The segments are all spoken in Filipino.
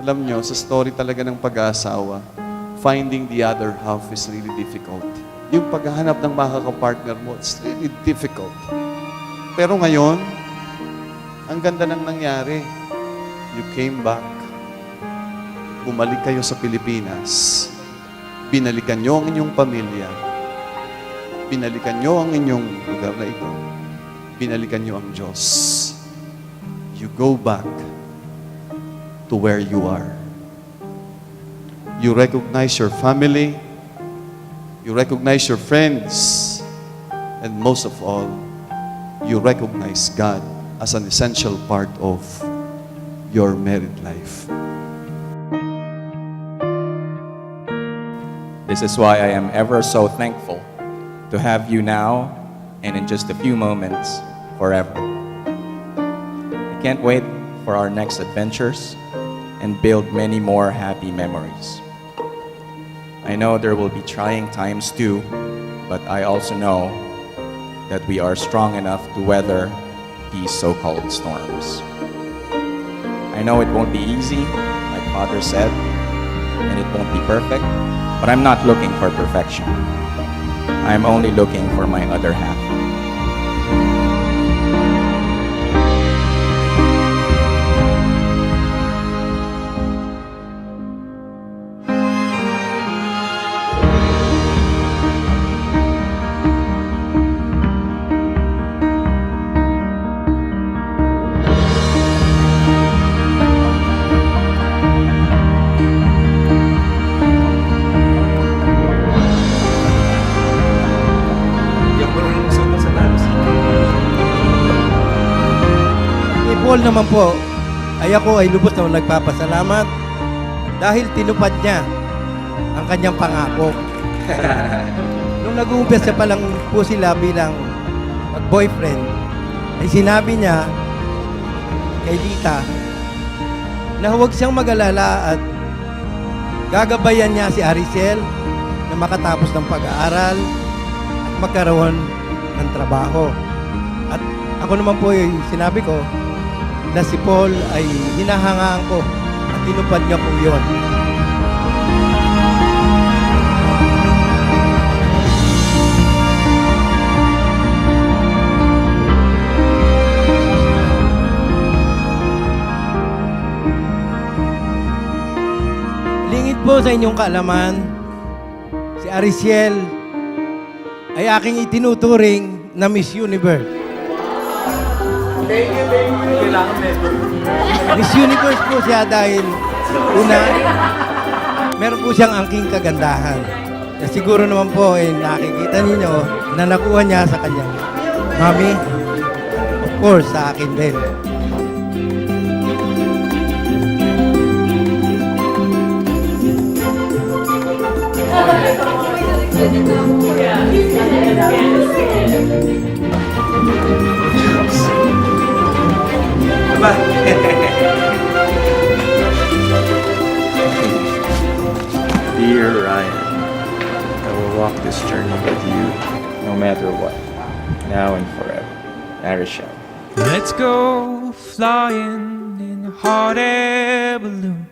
Alam nyo, sa story talaga ng pag-aasawa, finding the other half is really difficult. Yung paghahanap ng makaka-partner mo, it's really difficult. Pero ngayon, ang ganda nang nangyari. You came back. Bumalik kayo sa Pilipinas. Binalikan nyo ang inyong pamilya. Binalikan nyo ang inyong lugar na ito. Binalikan nyo ang Diyos. You go back to where you are. You recognize your family. You recognize your friends. And most of all, you recognize God as an essential part of your married life. This is why I am ever so thankful to have you now and in just a few moments forever. I can't wait for our next adventures and build many more happy memories. I know there will be trying times too, but I also know that we are strong enough to weather these so-called storms. I know it won't be easy, like Father said, and it won't be perfect, but I'm not looking for perfection. I'm only looking for my other half. Paul naman po, ako ay lubos na nagpapasalamat dahil tinupad niya ang kanyang pangako. Nung nag-uumpisa pa lang po sila bilang mag-boyfriend, ay sinabi niya kay Lita na huwag siyang mag-alala at gagabayan niya si Aricel na makatapos ng pag-aaral at magkaroon ng trabaho. At ako naman po ay sinabi ko na si Paul ay hinahangaan ko at tinupad niya po yun. Lingid po sa inyong kaalaman, si Aricel ay aking itinuturing na Miss Universe. Thank you. Miss Universe po siya dahil una, meron po siyang angking kagandahan. Na siguro naman po nakikita ninyo na nakuha niya sa kanyang mami. Of course, sa akin din. Dear Ryan, I will walk this journey with you no matter what, now and forever. Arishel. Let's go flying in a hot air balloon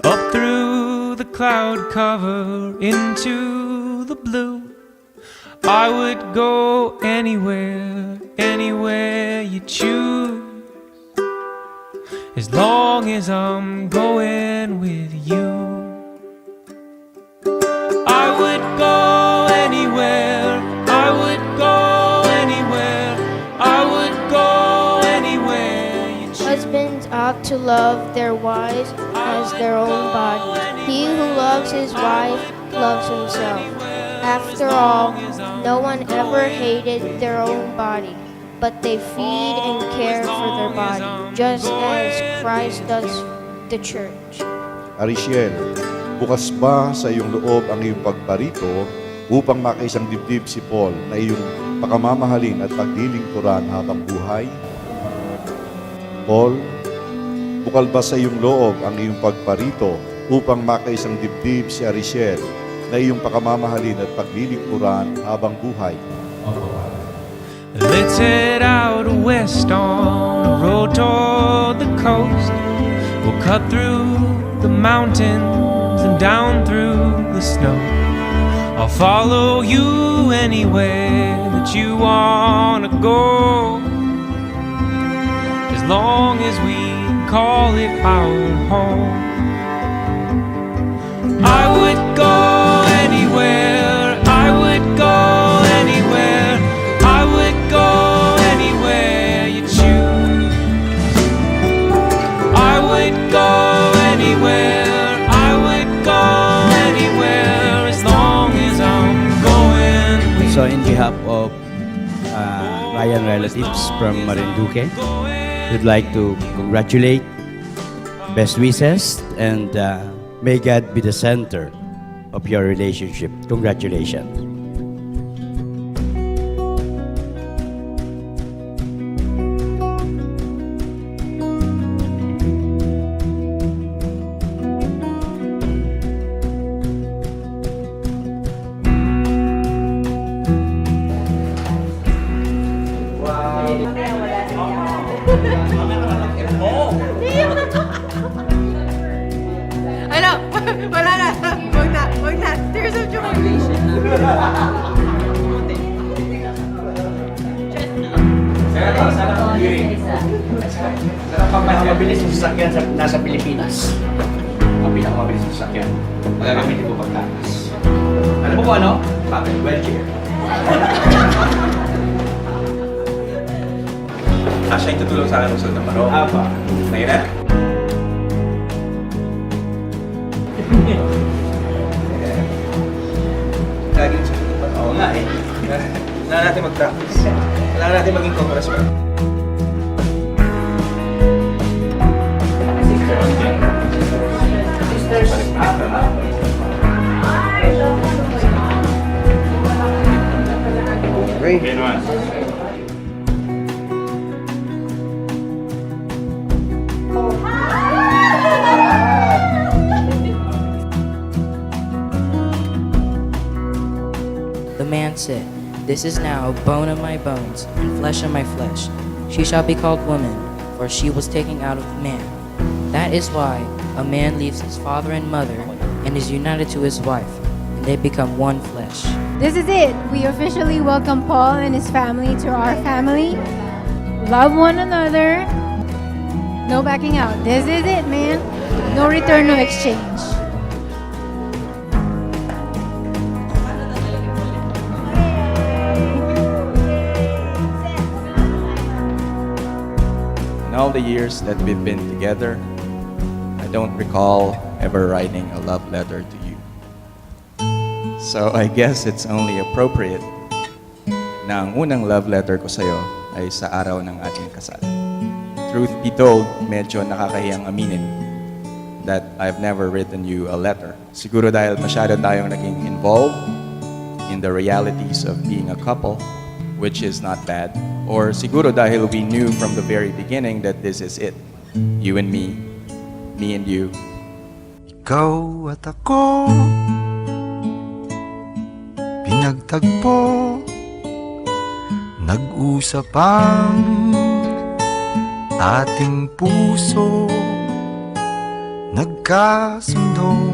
up through the cloud cover into the blue. I would go anywhere, anywhere you choose, as long as I'm going with you. I would go anywhere, I would go anywhere, I would go anywhere you choose. Husbands ought to love their wives as their own bodies. He who loves his wife loves himself. After all, no one ever hated their own body, but they feed and care for their body, just as Christ does the church. Ariciel, bukas ba sa iyong loob ang iyong pagparito upang makaisang dibdib si Paul na iyong pakamamahalin at paglilingkuran habang buhay? Paul, bukal ba sa iyong loob ang iyong pagparito upang makaisang dibdib si Ariciel na iyong pakamamahalin at paglilingkuran habang buhay? Let's head out west on a road toward the coast. We'll cut through mountains and down through the snow. I'll follow you anywhere that you wanna go, as long as we call it our home. I would go anywhere, I would go anywhere, I would go anywhere you choose. I would go anywhere, I would go anywhere, as long as I'm going with So in behalf of Ryan relatives from Marinduque, we'd like to congratulate, best wishes, and may God be the center of your relationship. Congratulations. Ano? Wala na. Huwag na. Huwag na. Tears of joy. Pinakamabilis yung sasakyan nasa Pilipinas. Ang pinakamabilis yung sasakyan. Magagamit ko pagtakas. Alam mo kung ano? Bakit? Wheelchair. Siya yung tutulong sa akin ng ng Maro. Apa? Ngayon na? Laging siya. Oo nga eh. Kailangan natin mag-practice. Kailangan natin maging congressman. The man said, "This is now bone of my bones and flesh of my flesh. She shall be called woman, for she was taken out of man. That is why a man leaves his father and mother and is united to his wife, and they become one flesh." This is it. We officially welcome Paul and his family to our family. Love one another. No backing out. This is it, man. No return, no exchange. In all the years that we've been together, I don't recall ever writing a love letter to you. So I guess it's only appropriate na ang unang love letter ko sa'yo ay sa araw ng ating kasal. Truth be told, medyo nakakahiyang aminin that I've never written you a letter. Siguro dahil masyado tayong naging involved in the realities of being a couple, which is not bad. Or siguro dahil we knew from the very beginning that this is it. You and me and you. Ikaw at ako, pinagtagpo, nag-usap ang ating puso, nagkasundong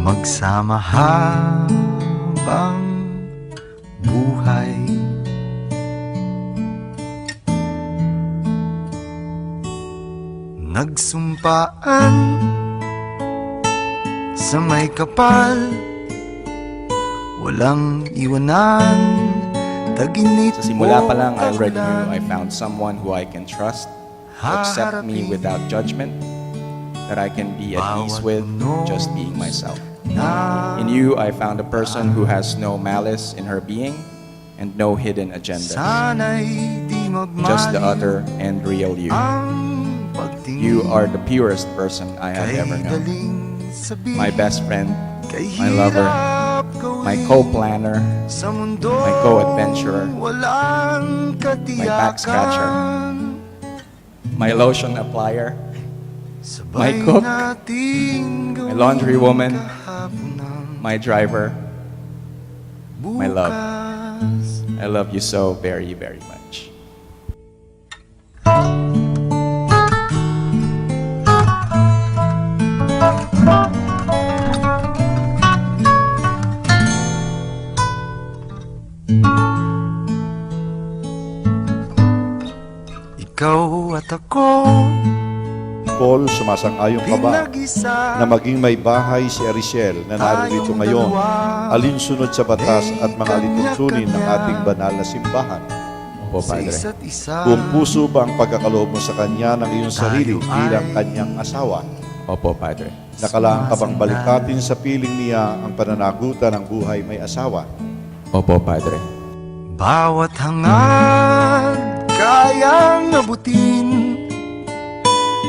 magsama habang buhay. Nagsumpaan sa may kapal, walang iwanan, taginit Sa simula pa lang, I already knew I found someone who I can trust, who accept me without judgment, that I can be at ease with, just being myself. In you, I found a person who has no malice in her being and no hidden agendas. Sana'y di magmali Just the utter and real you. ang pagtingin. You are the purest person I have Kay ever known. daling sabihin, My best friend, kay my lover, hirap gawin. my co-planner, Sa mundo, my co-adventurer, walang back scratcher, katiyakan. my lotion applier, Sabay cook, nating my gawin laundry woman, kahapon ng my driver. my love. bukas. I love you so very, very much. Ikaw at ako Paul, sumasang-ayon ka ba pinag-isa. na maging may bahay si Ariel na narito ngayon, alinsunod sa batas at mga alituntunin ng ating banal na simbahan? Opo, Sa Padre. isa't isa. Buong puso ba ang pagkakaloob mo sa Kanya ng iyong sarili bilang Kanyang asawa? Opo, Padre. Nakalaan ka bang balikatin sa piling niya ang pananagutan ng buhay may asawa? Opo, Padre. Bawat hangad kayang abutin,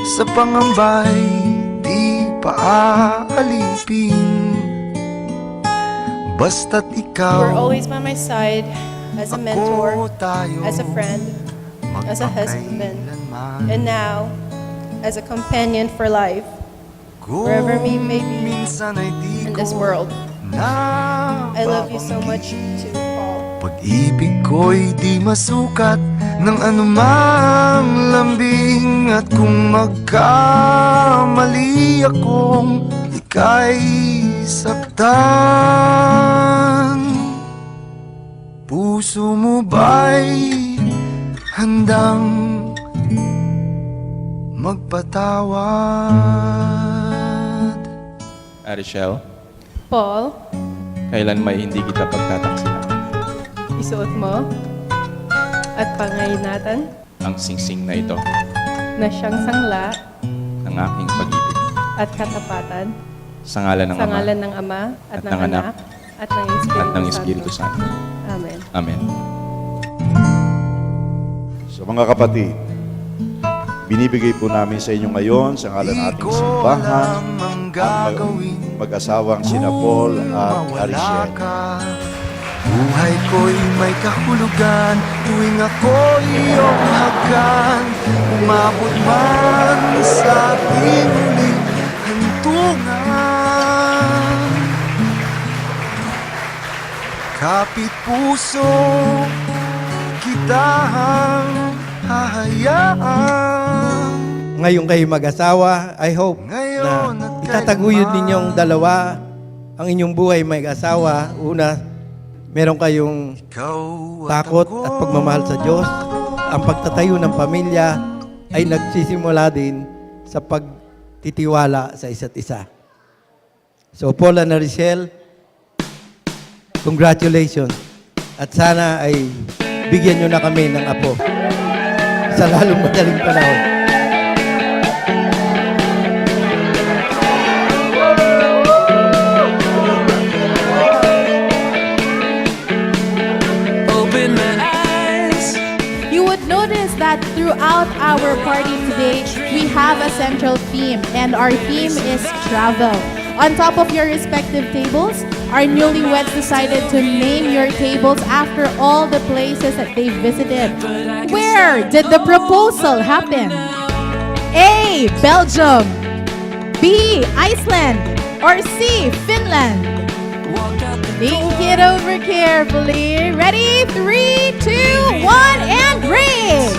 sa pangambay di paalipin. Basta't ikaw, You're always by my side as a mentor, ako, tayo, as a friend, as a husband, and now as a companion for life, wherever we may be minsan ay di in this ko world. na I love you so much too, Paul. Pag-ibig ko'y di masukat ng anumang lambing. At kung magkamali akong ika'y saktan, puso mo ba'y handang magpatawad? Ariel, Paul, kailan may hindi kita pagtataksilan? isuot mo at pangainatan Ang singsing na ito na siyang sangla ng aking pag-ibig. at katapatan Sa ngalan ng sa Ama ngalan ng Ama at ng Anak at ng at ng Espiritu Espiritu Santo. Amen. Amen. So mga kapatid, binibigay po namin sa inyo ngayon sa ngalan ng ating simbahan ang mag-asawang sina Paul at Ariel. Buhay ko'y may kahulugan tuwing ako'y iyong hagkan. Umabot man sa ating muling hantungan, kapit puso kitang hahayaan. Ngayon kayo mag-asawa, I hope Ngayon na at itataguyod kailanman. ninyong dalawa ang inyong buhay mag-asawa. Una, meron kayong Ikaw takot at pagmamahal sa Diyos. Ang pagtatayo ng pamilya ay nagsisimula din sa pagtitiwala sa isa't isa. So, Paul and Ariel, congratulations. At sana ay bigyan nyo na kami ng apo sa lalong madaling panahon. Open my eyes. You would notice that throughout our party today, we have a central theme, and our theme is travel. On top of your respective tables, our newlyweds decided to name your tables after all the places that they visited. Where did the proposal happen? A. Belgium, B. Iceland, or C. Finland? Think it over carefully. Ready? 3, 2, 1, and race!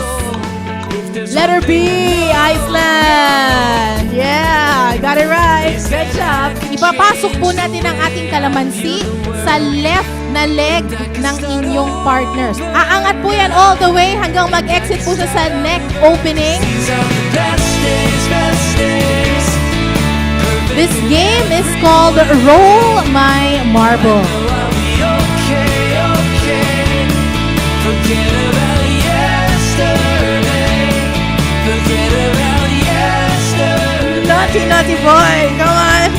Letter B, Iceland. Yeah, got it right. Good job. Ipapasok po natin ang ating kalamansi sa left na leg ng inyong partners. Aangat po yan all the way hanggang mag-exit po siya sa neck opening. This game is called Roll My Marble. Naughty, naughty boy. Come on.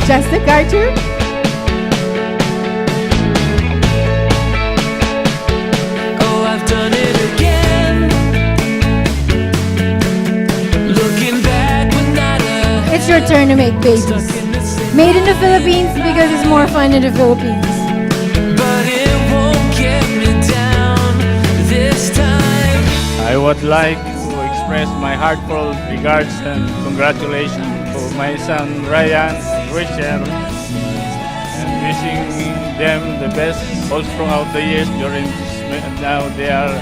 Just a Carter. Oh, I've done it again. Looking back, but not ahead. It's your turn to make babies. Made in the Philippines because it's more fun in the Philippines. But it won't get me down this time. I would like to express my heartfelt regards and congratulations to my son Ryan and Rachel, and wishing them the best all throughout the years during this. Now they are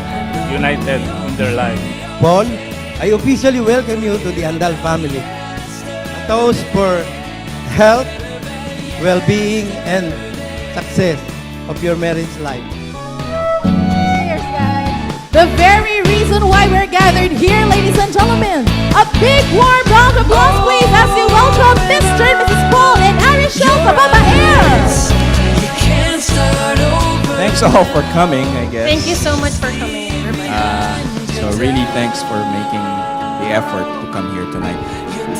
united in their life. Paul, I officially welcome you to the Andal family. A toast for health, well-being, and success of your marriage life. Cheers, guys. The very reason why we're gathered here, ladies and gentlemen. A big warm round of applause, please, as you welcome Mr. and Mrs. Paul and Ariel Pababaer. Thanks all for coming, I guess. Thank you so much for coming, everybody. So really thanks for making the effort to come here tonight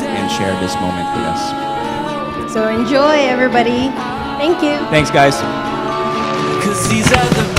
and share this moment with us. So enjoy, everybody. Thank you. Thanks, guys. 'Cause these are the